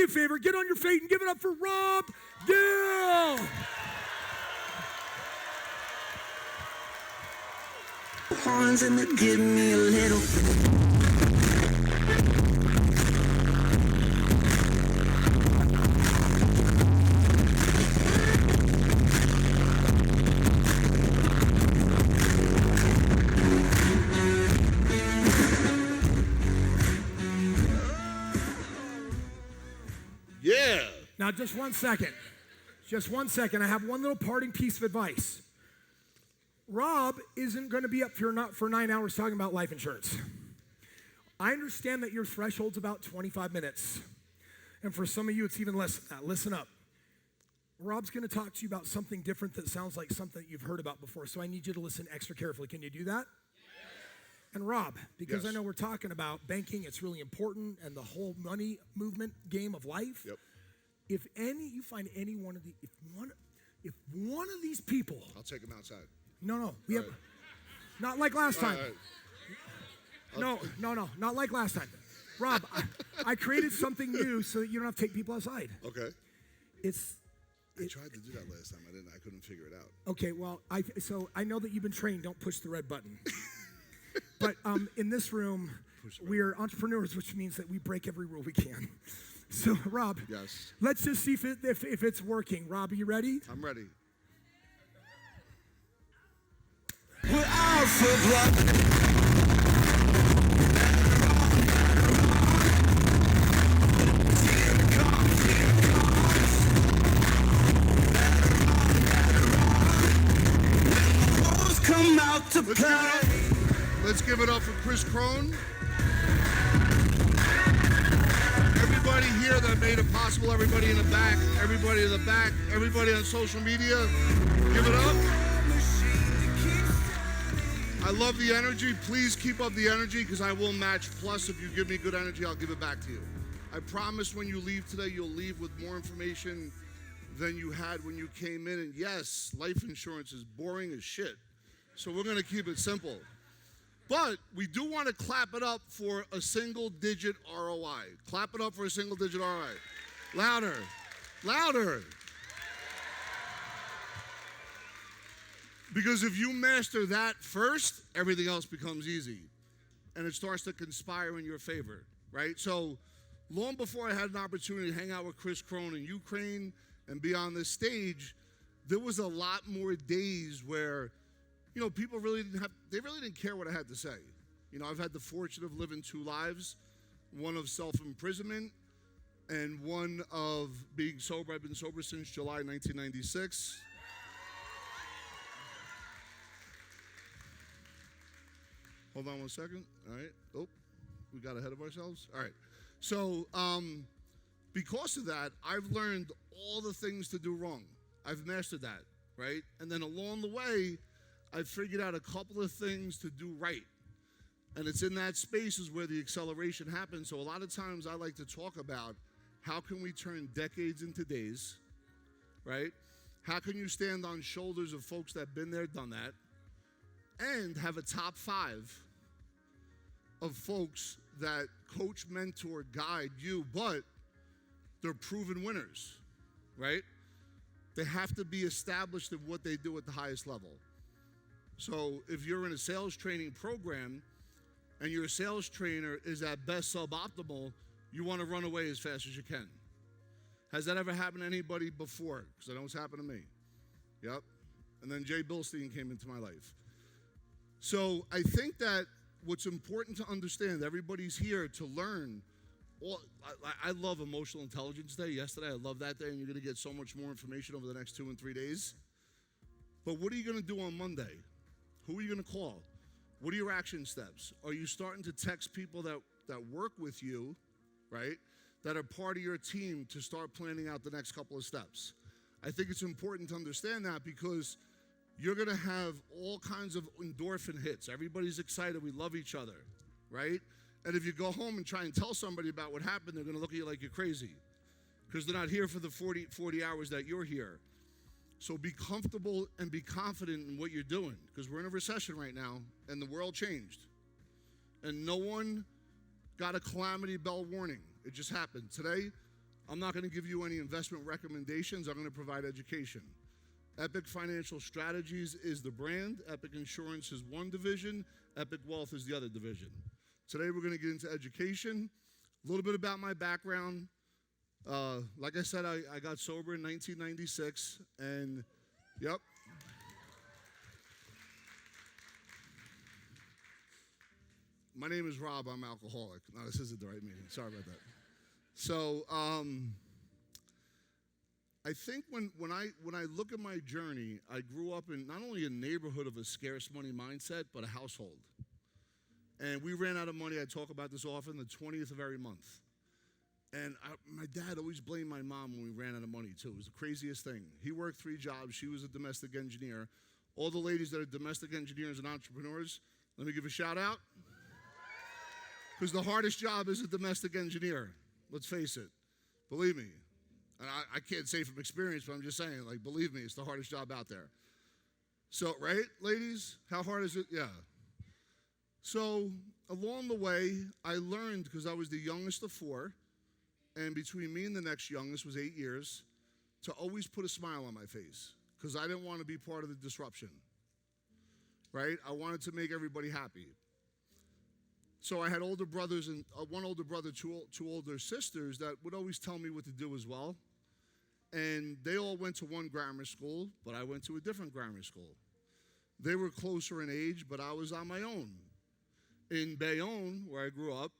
a favor, get on your feet and give it up for Rob Gill. Horns and they give me a little. Yeah. Now, just 1 second. Just 1 second. I have one little parting piece of advice. Rob isn't going to be up here not for 9 hours talking about life insurance. I understand that your threshold's about 25 minutes. And for some of you, it's even less than that. Listen up. Rob's going to talk to you about something different that sounds like something that you've heard about before. So I need you to listen extra carefully. Can you do that? And Rob, because I know we're talking about banking, it's really important, and the whole money movement game of life. Yep. If you find any one of the, if one of these people, I'll take him outside. No, we have, not like last time. Right. No, not like last time. Rob, I created something new so that you don't have to take people outside. Okay. I tried to do that last time. I couldn't figure it out. Okay, well, I know that you've been trained. Don't push the red button. But in this room, we're entrepreneurs, which means that we break every rule we can. So, Rob, yes. Let's just see if it's working. Rob, are you ready? I'm ready. We're out for blood. Come out to play. Let's give it up for Chris Crone. Everybody here that made it possible, everybody in the back, everybody on social media, give it up. I love the energy. Please keep up the energy because I will match. Plus, if you give me good energy, I'll give it back to you. I promise when you leave today, you'll leave with more information than you had when you came in. And yes, life insurance is boring as shit. So we're going to keep it simple. But we do want to clap it up for a single-digit ROI. Clap it up for a single-digit ROI. Louder. Louder. Because if you master that first, everything else becomes easy. And it starts to conspire in your favor, right? So long before I had an opportunity to hang out with Chris Crone in Ukraine and be on this stage, there was a lot more days where people really didn't care what I had to say. I've had the fortune of living two lives, one of self-imprisonment and one of being sober. I've been sober since July 1996. Hold on 1 second. All right. Oh, we got ahead of ourselves. All right. So because of that, I've learned all the things to do wrong. I've mastered that, right? And then along the way, I figured out a couple of things to do right. And it's in that space is where the acceleration happens. So a lot of times I like to talk about how can we turn decades into days, right? How can you stand on shoulders of folks that have been there, done that, and have a top 5 of folks that coach, mentor, guide you, but they're proven winners, right? They have to be established in what they do at the highest level. So if you're in a sales training program and your sales trainer is at best suboptimal, you want to run away as fast as you can. Has that ever happened to anybody before? Because I know it's happened to me. Yep. And then Jay Bilstein came into my life. So I think that what's important to understand, everybody's here to learn. I love Emotional Intelligence Day. Yesterday, I love that day, and you're going to get so much more information over the next 2 and 3 days. But what are you going to do on Monday? Who are you going to call? What are your action steps? Are you starting to text people that work with you, right, that are part of your team to start planning out the next couple of steps? I think it's important to understand that because you're going to have all kinds of endorphin hits. Everybody's excited. We love each other, right? And if you go home and try and tell somebody about what happened, they're going to look at you like you're crazy because they're not here for the 40 hours that you're here. So be comfortable and be confident in what you're doing because we're in a recession right now and the world changed. And no one got a calamity bell warning. It just happened. Today, I'm not going to give you any investment recommendations. I'm going to provide education. Epic Financial Strategies is the brand. Epic Insurance is one division. Epic Wealth is the other division. Today we're going to get into education. A little bit about my background. Like I said, I got sober in 1996, and yep. My name is Rob. I'm alcoholic. No, this isn't the right meeting. Sorry about that. So, I think when I look at my journey, I grew up in not only a neighborhood of a scarce money mindset, but a household. And we ran out of money. I talk about this often, the 20th of every month. And my dad always blamed my mom when we ran out of money, too. It was the craziest thing. He worked 3 jobs. She was a domestic engineer. All the ladies that are domestic engineers and entrepreneurs, let me give a shout out. Because the hardest job is a domestic engineer. Let's face it. Believe me. And I can't say from experience, but I'm just saying, like, believe me, it's the hardest job out there. So, right, ladies? How hard is it? Yeah. So, along the way, I learned, because I was the youngest of 4, and between me and the next youngest was 8 years, to always put a smile on my face, because I didn't want to be part of the disruption, right? I wanted to make everybody happy. So I had older brothers, and one older brother, two older sisters that would always tell me what to do as well. And they all went to one grammar school, but I went to a different grammar school. They were closer in age, but I was on my own. In Bayonne, where I grew up,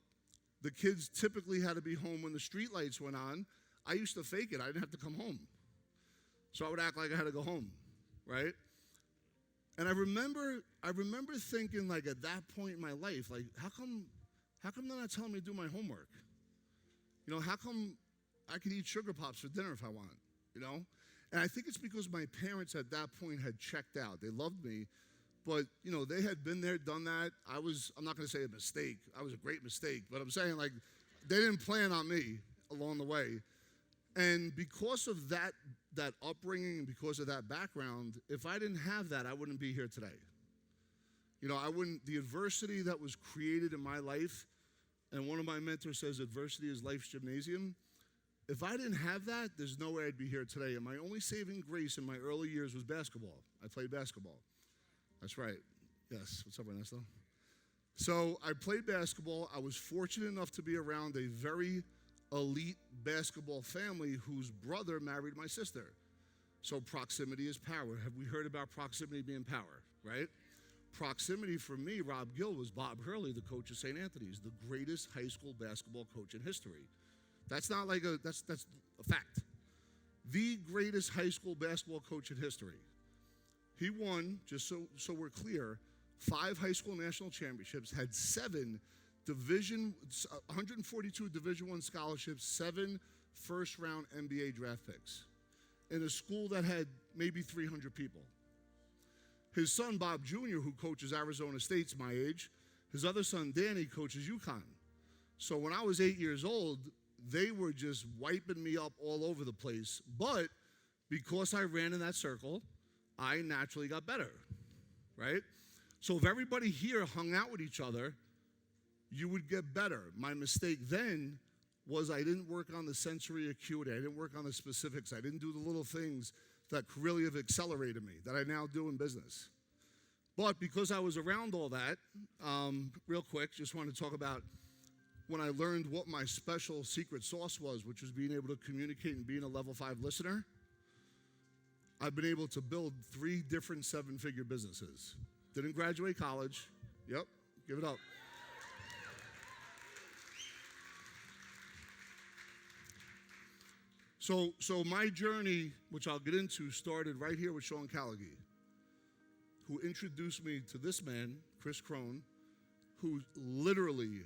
the kids typically had to be home when the street lights went on. I used to fake it. I didn't have to come home. So I would act like I had to go home, right? And I remember thinking, like, at that point in my life, like, how come they're not telling me to do my homework? You know, how come I could eat sugar pops for dinner if I want, you know? And I think it's because my parents at that point had checked out. They loved me, but, you know, they had been there, done that. I'm not going to say a mistake. I was a great mistake, but I'm saying, like, they didn't plan on me along the way. And because of that upbringing, and because of that background, if I didn't have that, I wouldn't be here today. You know, the adversity that was created in my life, and one of my mentors says adversity is life's gymnasium. If I didn't have that, there's no way I'd be here today. And my only saving grace in my early years was basketball. I played basketball. That's right. Yes. What's up, Ernesto? So I played basketball. I was fortunate enough to be around a very elite basketball family whose brother married my sister. So proximity is power. Have we heard about proximity being power, right? Proximity for me, Rob Gill, was Bob Hurley, the coach of St. Anthony's, the greatest high school basketball coach in history. That's not like that's a fact. The greatest high school basketball coach in history. He won, just so we're clear, 5 high school national championships, had 142 Division I scholarships, 7 first-round NBA draft picks in a school that had maybe 300 people. His son, Bob Jr., who coaches Arizona State's my age, his other son, Danny, coaches UConn. So when I was 8 years old, they were just wiping me up all over the place. But because I ran in that circle, I naturally got better, right? So if everybody here hung out with each other, you would get better. My mistake then was I didn't work on the sensory acuity. I didn't work on the specifics. I didn't do the little things that really have accelerated me, that I now do in business. But because I was around all that, real quick, just want to talk about when I learned what my special secret sauce was, which was being able to communicate and being a level 5 listener. I've been able to build 3 different 7-figure businesses. Didn't graduate college. Yep, give it up. So my journey, which I'll get into, started right here with Sean Callaghy, who introduced me to this man, Chris Crone, who literally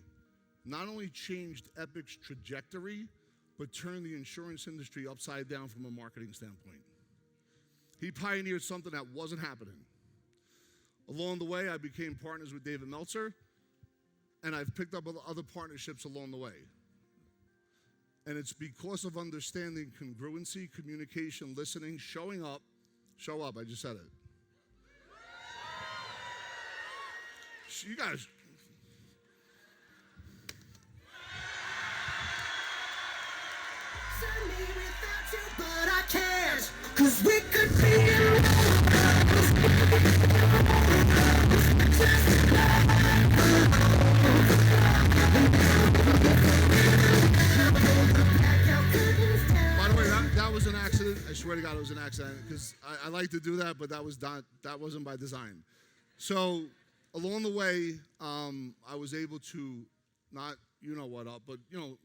not only changed Epic's trajectory, but turned the insurance industry upside down from a marketing standpoint. He pioneered something that wasn't happening. Along the way, I became partners with David Meltzer, and I've picked up other partnerships along the way. And it's because of understanding congruency, communication, listening, showing up. Show up, I just said it. You guys. So without you, but I can't. 'Cause we could be By the way, that was an accident. I swear to God, it was an accident because I like to do that, but that wasn't by design. So along the way, I was able to not but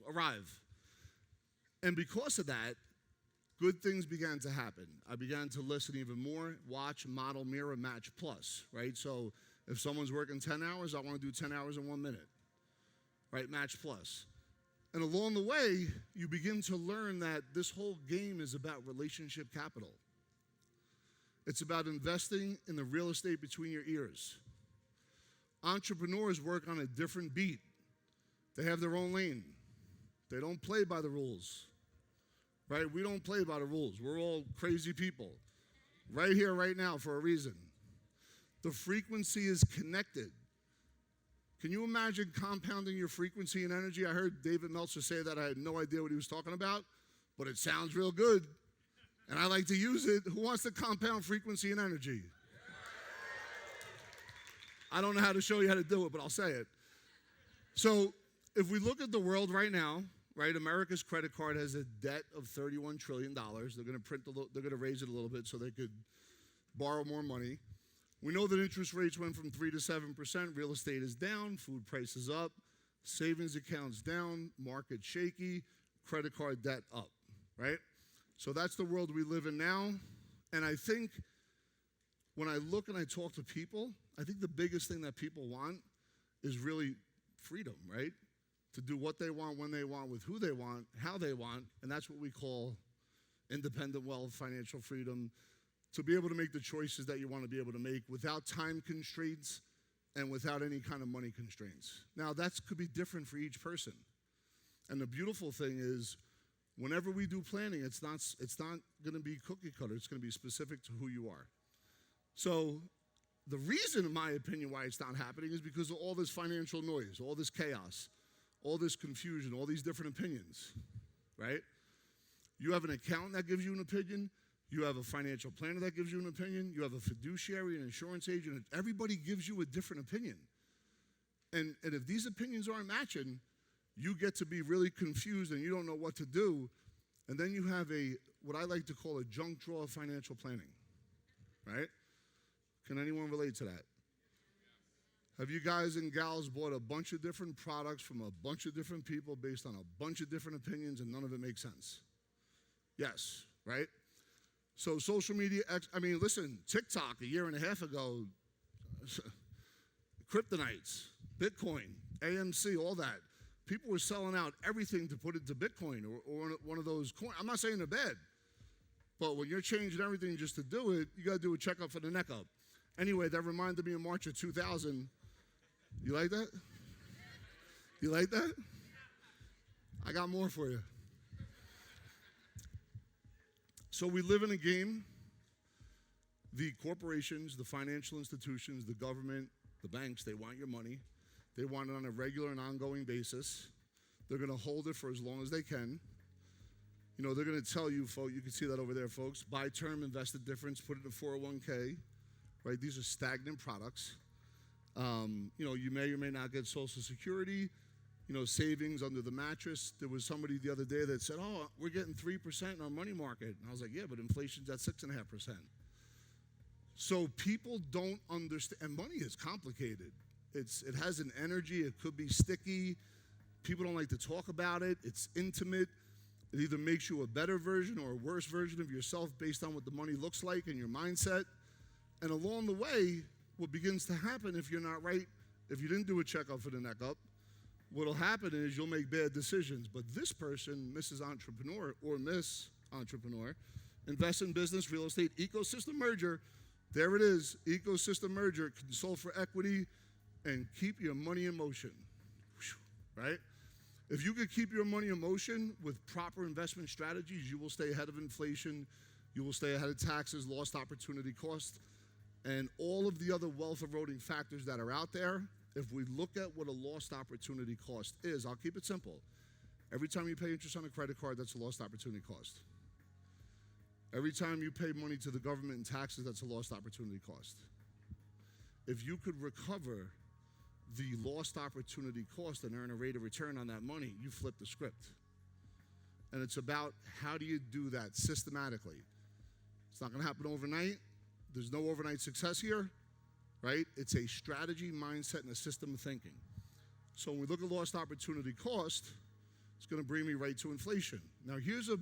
arrive. And because of that, good things began to happen. I began to listen even more, watch, model, mirror, match, plus, right? So if someone's working 10 hours, I want to do 10 hours in 1 minute, right? Match, plus. And along the way, you begin to learn that this whole game is about relationship capital. It's about investing in the real estate between your ears. Entrepreneurs work on a different beat. They have their own lane. They don't play by the rules, right? We don't play by the rules. We're all crazy people right here, right now, for a reason. The frequency is connected. Can you imagine compounding your frequency and energy? I heard David Meltzer say that. I had no idea what he was talking about, but it sounds real good, and I like to use it. Who wants to compound frequency and energy? I don't know how to show you how to do it, but I'll say it. So if we look at the world right now, right, America's credit card has a debt of $31 trillion. They're going to raise it a little bit so they could borrow more money. We know that interest rates went from 3 to 7%. Real estate is down. Food prices up. Savings accounts down. Market shaky. Credit card debt up, right? So that's the world we live in now. And I think when I look and I talk to people, I think the biggest thing that people want is really freedom, right? To do what they want, when they want, with who they want, how they want. And that's what we call independent wealth, financial freedom, to be able to make the choices that you want to be able to make without time constraints and without any kind of money constraints. Now, that could be different for each person. And the beautiful thing is, whenever we do planning, it's not going to be cookie cutter. It's going to be specific to who you are. So the reason, in my opinion, why it's not happening is because of all this financial noise, all this chaos, all this confusion, all these different opinions, right? You have an accountant that gives you an opinion. You have a financial planner that gives you an opinion. You have a fiduciary, an insurance agent. Everybody gives you a different opinion. And if these opinions aren't matching, you get to be really confused and you don't know what to do. And then you have what I like to call a junk drawer of financial planning, right? Can anyone relate to that? Have you guys and gals bought a bunch of different products from a bunch of different people based on a bunch of different opinions and none of it makes sense? Yes, right? So social media, listen, TikTok a year and a half ago, kryptonites, Bitcoin, AMC, all that. People were selling out everything to put into Bitcoin or one of those coins. I'm not saying they're bad, but when you're changing everything just to do it, you got to do a checkup for the neck up. Anyway, that reminded me of March of 2000. You like that? You like that? I got more for you. So we live in a game. The corporations, the financial institutions, the government, the banks, they want your money. They want it on a regular and ongoing basis. They're going to hold it for as long as they can. They're going to tell you, folks, you can see that over there, folks, buy term, invest the difference, put it in a 401k, right? These are stagnant products. You may or may not get Social Security, savings under the mattress. There was somebody the other day that said, oh, we're getting 3% in our money market. And I was like, yeah, but inflation's at 6.5%. So people don't understand, and money is complicated. It has an energy, it could be sticky. People don't like to talk about it. It's intimate. It either makes you a better version or a worse version of yourself based on what the money looks like and your mindset. And along the way, what begins to happen if you're not right, if you didn't do a checkup for the neck up, what'll happen is you'll make bad decisions. But this person, Mrs. Entrepreneur or Miss Entrepreneur, invest in business, real estate, ecosystem merger. There it is, ecosystem merger, consult for equity, and keep your money in motion, right? If you could keep your money in motion with proper investment strategies, you will stay ahead of inflation, you will stay ahead of taxes, lost opportunity cost, and all of the other wealth eroding factors that are out there. If we look at what a lost opportunity cost is, I'll keep it simple. Every time you pay interest on a credit card, that's a lost opportunity cost. Every time you pay money to the government in taxes, that's a lost opportunity cost. If you could recover the lost opportunity cost and earn a rate of return on that money, you flip the script. And it's about how do you do that systematically. It's not going to happen overnight. There's no overnight success here, right? It's a strategy, mindset, and a system of thinking. So when we look at lost opportunity cost, it's going to bring me right to inflation. Now here's a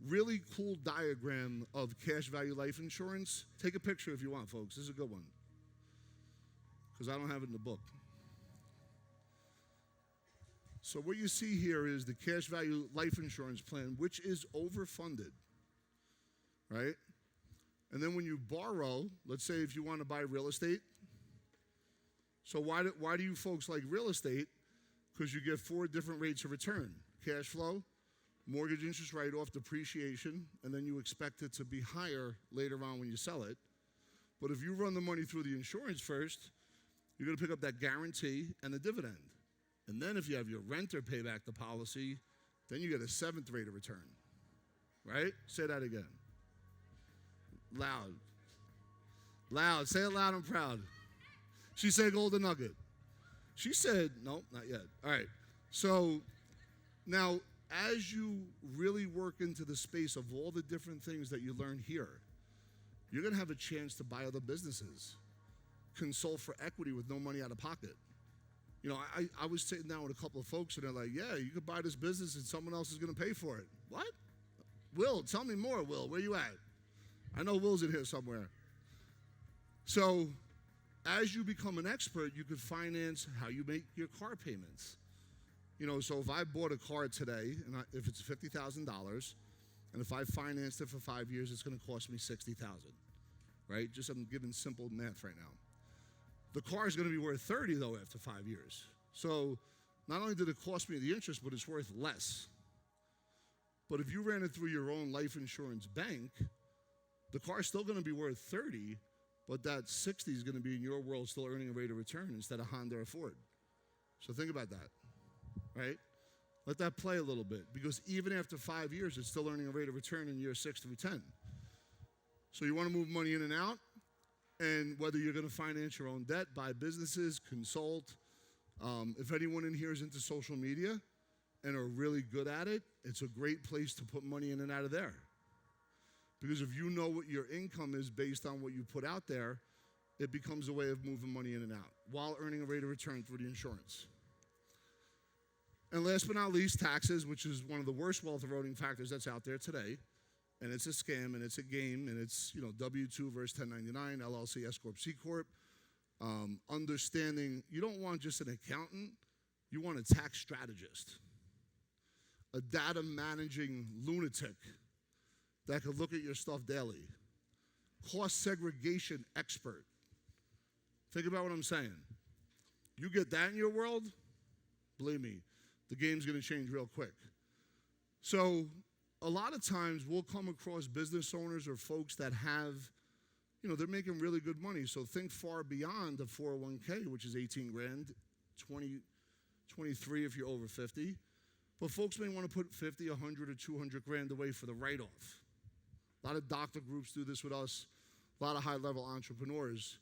really cool diagram of cash value life insurance. Take a picture if you want, folks. This is a good one, because I don't have it in the book. So what you see here is the cash value life insurance plan, which is overfunded, right? And then when you borrow, let's say if you want to buy real estate. So why do you folks like real estate? Because you get 4 different rates of return. Cash flow, mortgage interest write-off, depreciation, and then you expect it to be higher later on when you sell it. But if you run the money through the insurance first, you're going to pick up that guarantee and the dividend. And then if you have your renter pay back the policy, then you get a 7th rate of return, right? Say that again. Loud. Loud. Say it loud and proud. She said golden nugget. She said, no, not yet. All right. So now, as you really work into the space of all the different things that you learn here, you're going to have a chance to buy other businesses, consult for equity with no money out of pocket. You know, I was sitting down with a couple of folks, and they're like, yeah, you could buy this business and someone else is going to pay for it. What? Will, tell me more, Will. Where you at? I know Will's in here somewhere. So as you become an expert, you could finance how you make your car payments. You know, so if I bought a car today, and if it's $50,000, and if I financed it for 5 years, it's going to cost me $60,000, right? Just I'm giving simple math right now. The car is going to be worth $30,000 though after 5 years. So not only did it cost me the interest, but it's worth less. But if you ran it through your own life insurance bank, the car is still going to be worth $30,000, but that $60,000 is going to be in your world still earning a rate of return instead of Honda or Ford. So think about that, right? Let that play a little bit, because even after 5 years, it's still earning a rate of return in year 6 through 10. So you want to move money in and out, and whether you're going to finance your own debt, buy businesses, consult. If anyone in here is into social media and are really good at it, it's a great place to put money in and out of there. Because if you know what your income is based on what you put out there, it becomes a way of moving money in and out while earning a rate of return through the insurance. And last but not least, taxes, which is one of the worst wealth eroding factors that's out there today. And it's a scam, and it's a game, and it's, you know, W-2 versus 1099, LLC, S Corp, C Corp. Understanding you don't want just an accountant, you want a tax strategist, a data managing lunatic that could look at your stuff daily, cost segregation expert. Think about what I'm saying. You get that in your world, believe me, the game's going to change real quick. So a lot of times we'll come across business owners or folks that have, you know, they're making really good money. So think far beyond the 401k, which is 18 grand, 23 if you're over 50. But folks may want to put 50, 100, or 200 grand away for the write-off. A lot of doctor groups do this with us, a lot of high-level entrepreneurs.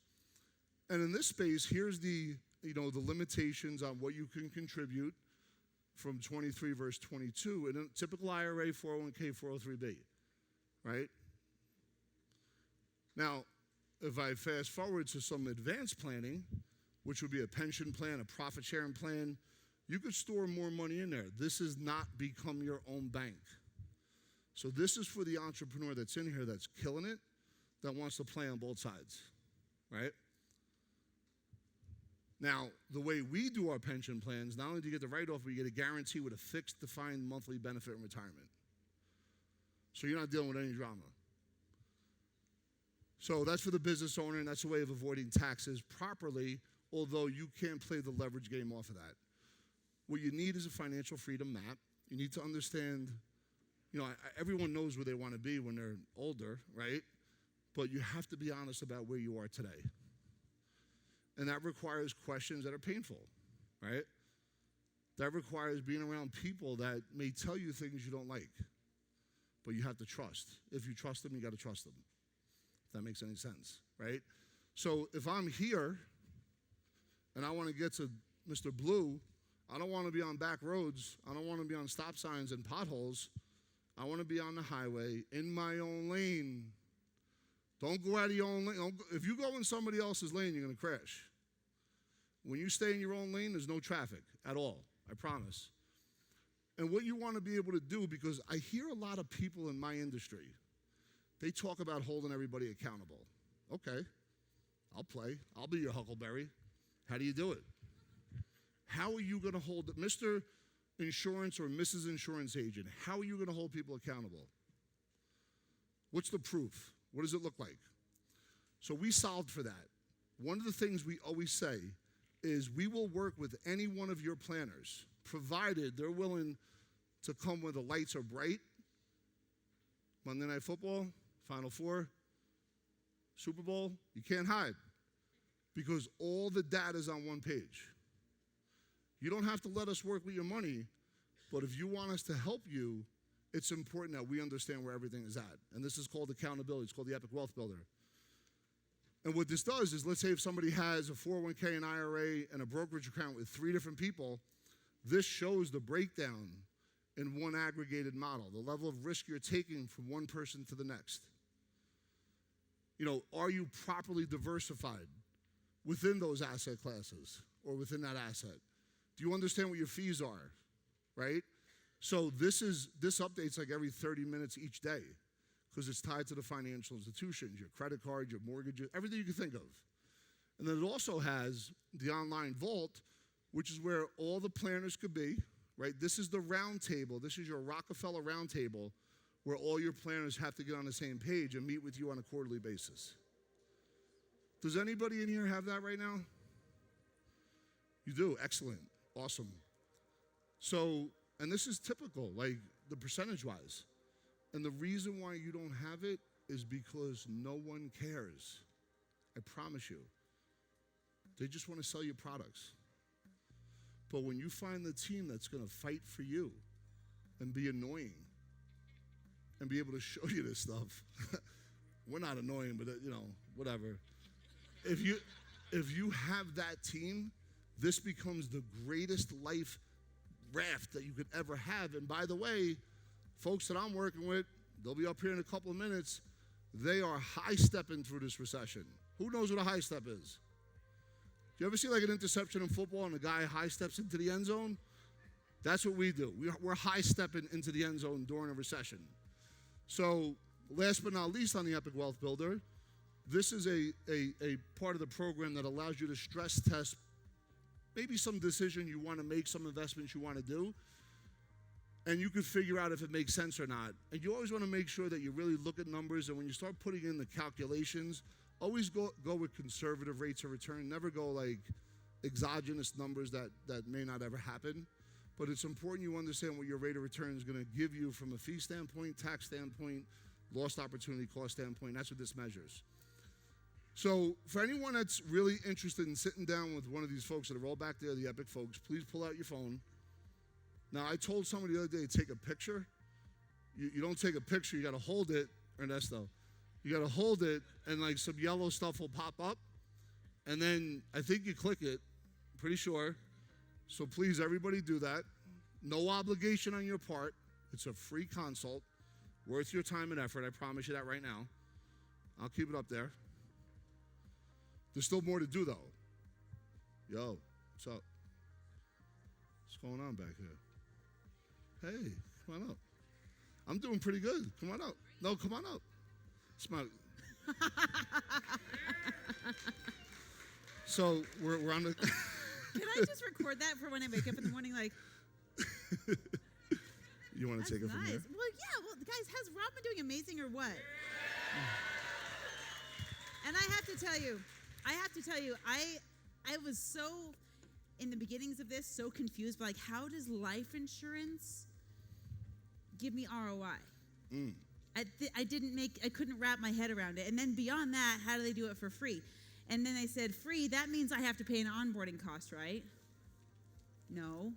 And in this space, here's the, you know, the limitations on what you can contribute from 23 verse 22 in a typical IRA, 401k, 403b, right? Now, if I fast forward to some advanced planning, which would be a pension plan, a profit sharing plan, you could store more money in there. This is not become your own bank. So this is for the entrepreneur that's in here that's killing it, that wants to play on both sides, right? Now, the way we do our pension plans, not only do you get the write-off, but you get a guarantee with a fixed defined monthly benefit in retirement. So you're not dealing with any drama. So that's for the business owner, and that's a way of avoiding taxes properly, although you can't play the leverage game off of that. What you need is a financial freedom map. You need to understand, you know, everyone knows where they want to be when they're older, right? But you have to be honest about where you are today. And that requires questions that are painful, right? That requires being around people that may tell you things you don't like, but you have to trust. If you trust them, you got to trust them. If that makes any sense, right? So if I'm here and I want to get to Mr. Blue, I don't want to be on back roads. I don't want to be on stop signs and potholes. I want to be on the highway in my own lane. Don't go out of your own lane. If you go in somebody else's lane, you're going to crash. When you stay in your own lane, there's no traffic at all, I promise. And what you want to be able to do, because I hear a lot of people in my industry, they talk about holding everybody accountable. Okay, I'll play. I'll be your Huckleberry. How do you do it? How are you going to hold it? Mr. Insurance or Mrs. Insurance Agent, how are you going to hold people accountable? What's the proof? What does it look like? So we solved for that. One of the things we always say is we will work with any one of your planners, provided they're willing to come when the lights are bright. Monday Night Football, Final Four, Super Bowl, you can't hide because all the data is on one page. You don't have to let us work with your money, but if you want us to help you, it's important that we understand where everything is at. And this is called accountability. It's called the Epic Wealth Builder. And what this does is, let's say if somebody has a 401k, an IRA, and a brokerage account with 3 different people, this shows the breakdown in one aggregated model, the level of risk you're taking from one person to the next. You know, are you properly diversified within those asset classes or within that asset? Do you understand what your fees are, right? So this updates like every 30 minutes each day because it's tied to the financial institutions, your credit cards, your mortgages, everything you can think of. And then it also has the online vault, which is where all the planners could be, right? This is the round table. This is your Rockefeller round table where all your planners have to get on the same page and meet with you on a quarterly basis. Does anybody in here have that right now? You do? Excellent. Awesome. So, and this is typical, like the percentage-wise. And the reason why you don't have it is because no one cares. I promise you. They just want to sell you products. But when you find the team that's going to fight for you and be annoying and be able to show you this stuff, we're not annoying, but you know, whatever. If you have that team, this becomes the greatest life raft that you could ever have. And by the way, folks that I'm working with, they'll be up here in a couple of minutes. They are high-stepping through this recession. Who knows what a high step is? Do you ever see like an interception in football and a guy high steps into the end zone? That's what we do. We're high-stepping into the end zone during a recession. So last but not least on the Epic Wealth Builder, this is a part of the program that allows you to stress test maybe some decision you want to make, some investments you want to do, and you can figure out if it makes sense or not. And you always want to make sure that you really look at numbers, and when you start putting in the calculations, always go with conservative rates of return. Never go like exogenous numbers that may not ever happen. But it's important you understand what your rate of return is going to give you from a fee standpoint, tax standpoint, lost opportunity cost standpoint. That's what this measures. So for anyone that's really interested in sitting down with one of these folks that are all back there, the Epic folks, please pull out your phone. Now, I told somebody the other day to take a picture. You don't take a picture. You got to hold it, Ernesto. You got to hold it, and like some yellow stuff will pop up. And then I think you click it, pretty sure. So please, everybody do that. No obligation on your part. It's a free consult, worth your time and effort. I promise you that right now. I'll keep it up there. There's still more to do, though. Yo, what's up? What's going on back here? Hey, come on up. I'm doing pretty good. Come on up. No, come on up. Smile. So we're on the. Can I just record that for when I wake up in the morning? Like, you want to take it from nice. there? Well, yeah. Well, guys, has Rob been doing amazing or what? And I have to tell you, I was so, in the beginnings of this, so confused by like, how does life insurance give me ROI? I couldn't wrap my head around it. And then beyond that, how do they do it for free? And then they said, free, that means I have to pay an onboarding cost, right? No.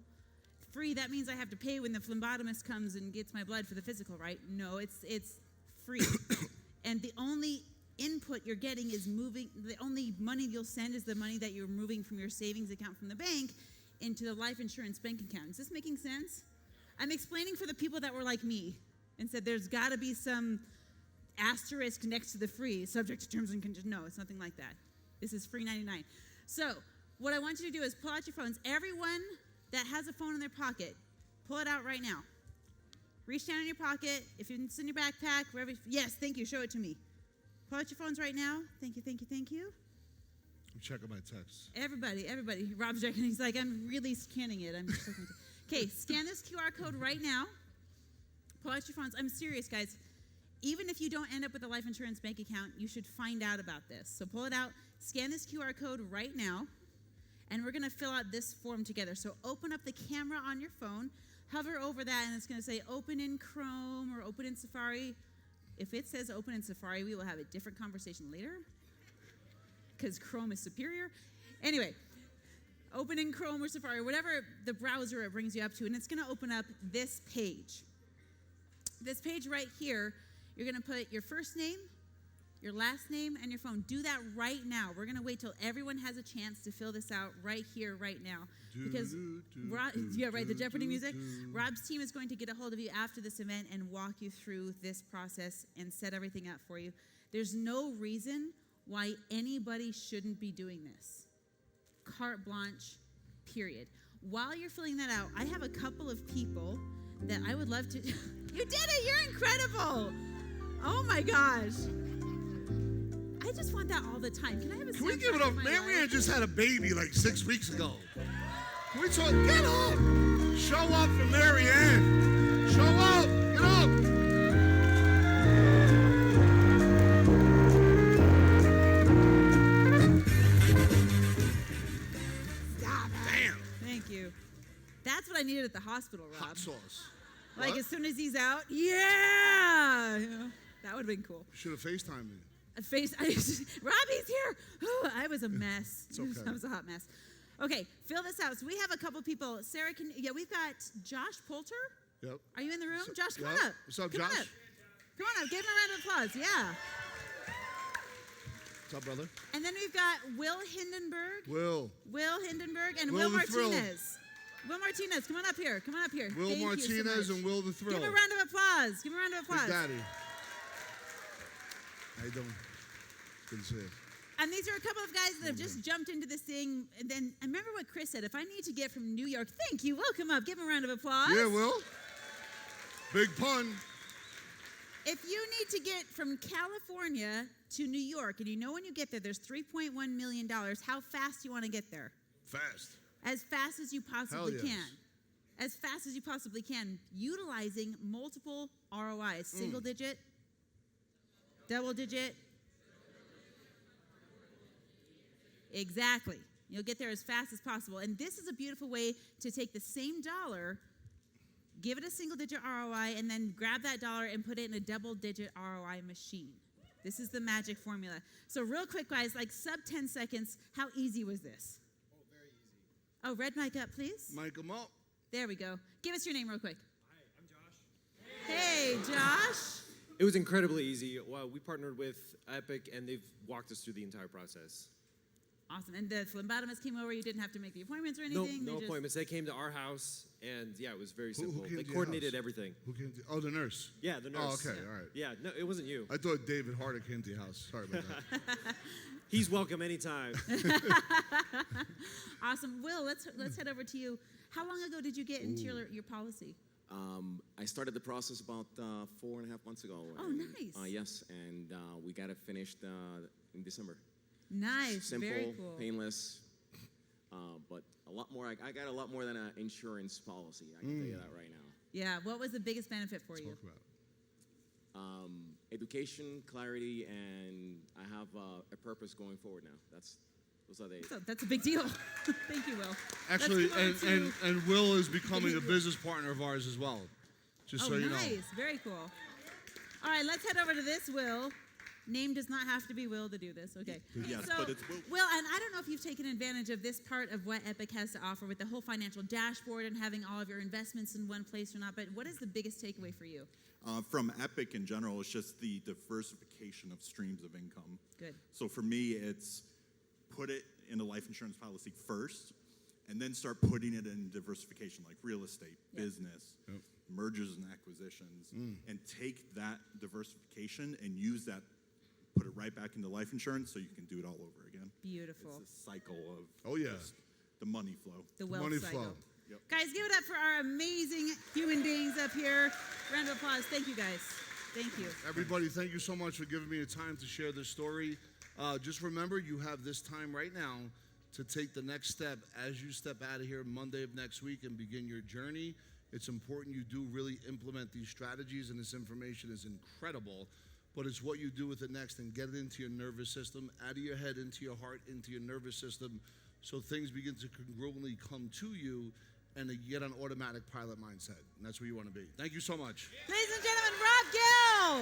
free, that means I have to pay when the phlebotomist comes and gets my blood for the physical, right? No, it's free. And the only input you're getting is the only money you'll send is the money that you're moving from your savings account from the bank into the life insurance bank account. Is this making sense? I'm explaining for the people that were like me and said there's got to be some asterisk next to the free, subject to terms and conditions. No, it's nothing like that. This is free 99. So what I want you to do is pull out your phones. Everyone that has a phone in their pocket, pull it out right now. Reach down in your pocket. If it's in your backpack, wherever. Yes, thank you. Show it to me. Pull out your phones right now. Thank you, thank you, thank you. I'm checking my texts. Everybody. Rob's checking. He's like, I'm really scanning it. I'm just checking. Okay, scan this QR code right now. Pull out your phones. I'm serious, guys. Even if you don't end up with a life insurance bank account, you should find out about this. So pull it out, scan this QR code right now, and we're going to fill out this form together. So open up the camera on your phone, hover over that, and it's going to say open in Chrome or open in Safari. If it says open in Safari, we will have a different conversation later because Chrome is superior. Anyway, open in Chrome or Safari, whatever the browser it brings you up to, and it's going to open up this page. This page right here, you're going to put your first name, your last name, and your phone. Do that right now. We're going to wait till everyone has a chance to fill this out right here, right now. Because, the Jeopardy music. Rob's team is going to get a hold of you after this event and walk you through this process and set everything up for you. There's no reason why anybody shouldn't be doing this. Carte blanche, period. While you're filling that out, I have a couple of people that I would love to... You did it! You're incredible! Oh my gosh. I just want that all the time. Can I have a Can we give it up? Marianne just had a baby like 6 weeks ago. Can we talk? Get up! Show up for Marianne. Show up! Get up! Stop it. Damn. Thank you. That's what I needed at the hospital, Rob. Hot sauce. Like What? as soon as he's out, yeah! You know, that would have been cool. You should have FaceTimed me. Robbie's here! Ooh, I was a mess. It's okay. I was a hot mess. Okay, fill this out. So we have a couple people. Sarah, we've got Josh Poulter. Yep. Are you in the room? So- Josh, come yep. on up. What's up, Come on Josh? up. Come on up. Give him a round of applause. Yeah. What's up, brother? And then we've got Will Hindenburg. Will. Will Hindenburg and Will Will the Thrill. Martinez. Will Martinez, come on up here. Come on up here. Will Thank you so Martinez much. and Will the Thrill. Give him a round of applause. Give him a round of Big applause. Daddy. How you doing? Good to see you. And these are a couple of guys that have just jumped into this thing. And then I remember what Chris said. If I need to get from New York, thank you. Welcome up. Give him a round of applause. Yeah, Will. Big pun. If you need to get from California to New York, and you know when you get there, there's $3.1 million, how fast do you want to get there? Fast. As fast as you possibly Hell yes. can. As fast as you possibly can, utilizing multiple ROIs. Single digit, double digit. Exactly. You'll get there as fast as possible. And this is a beautiful way to take the same dollar, give it a single digit ROI, and then grab that dollar and put it in a double digit ROI machine. This is the magic formula. So real quick, guys, like sub 10 seconds, how easy was this? Oh, very easy. Oh, red mic up, please. Mic 'em up. There we go. Give us your name real quick. Hi, I'm Josh. Hey, Josh. It was incredibly easy. Well, we partnered with Epic, and they've walked us through the entire process. Awesome. And the phlebotomist came over. You didn't have to make the appointments or No, anything? no They just- appointments. They came to our house, and yeah, it was very Who simple. came They to your coordinated house? everything. Who came to? Oh, the nurse. Yeah, the nurse. Oh, okay, all right. Yeah, no, it wasn't you. I thought David Harder came to your house. Sorry about that. He's welcome anytime. Awesome. Will, let's head over to you. How long ago did you get into your policy? I started the process about 4.5 months ago. Oh, and, nice. Yes, and we got it finished in December. Nice. Simple, Very cool. painless, but a lot more. I got a lot more than an insurance policy. I can tell you that right now. Yeah. What was the biggest benefit for you? Talk about it. Education, clarity, and I have a purpose going forward now. Those are the. So that's a big deal. Thank you, Will. Actually, Let's move on to- and Will is becoming a business partner of ours as well. Just Oh, so you nice. know. Very cool. All right, let's head over to this Will. Name does not have to be Will to do this. Okay. Yes, So, but it's Will. Will, and I don't know if you've taken advantage of this part of what Epic has to offer with the whole financial dashboard and having all of your investments in one place or not, but what is the biggest takeaway for you? From Epic in general, it's just the diversification of streams of income. Good. So for me, it's put it in a life insurance policy first, and then start putting it in diversification, like real estate, business, mergers and acquisitions, and take that diversification and use that, put it right back into life insurance so you can do it all over again. Beautiful. It's a cycle of just the money flow. The wealth Money cycle. flow. Yep. Guys, give it up for our amazing human beings up here. Round of applause. Thank you, guys. Thank you. Everybody, thank you so much for giving me the time to share this story. Just remember, you have this time right now to take the next step as you step out of here Monday of next week and begin your journey. It's important you do really implement these strategies, and this information is incredible, but it's what you do with it next and get it into your nervous system, out of your head, into your heart, into your nervous system, so things begin to congruently come to you and you get an automatic pilot mindset. And that's where you want to be. Thank you so much. Ladies and gentlemen, Rob Gill.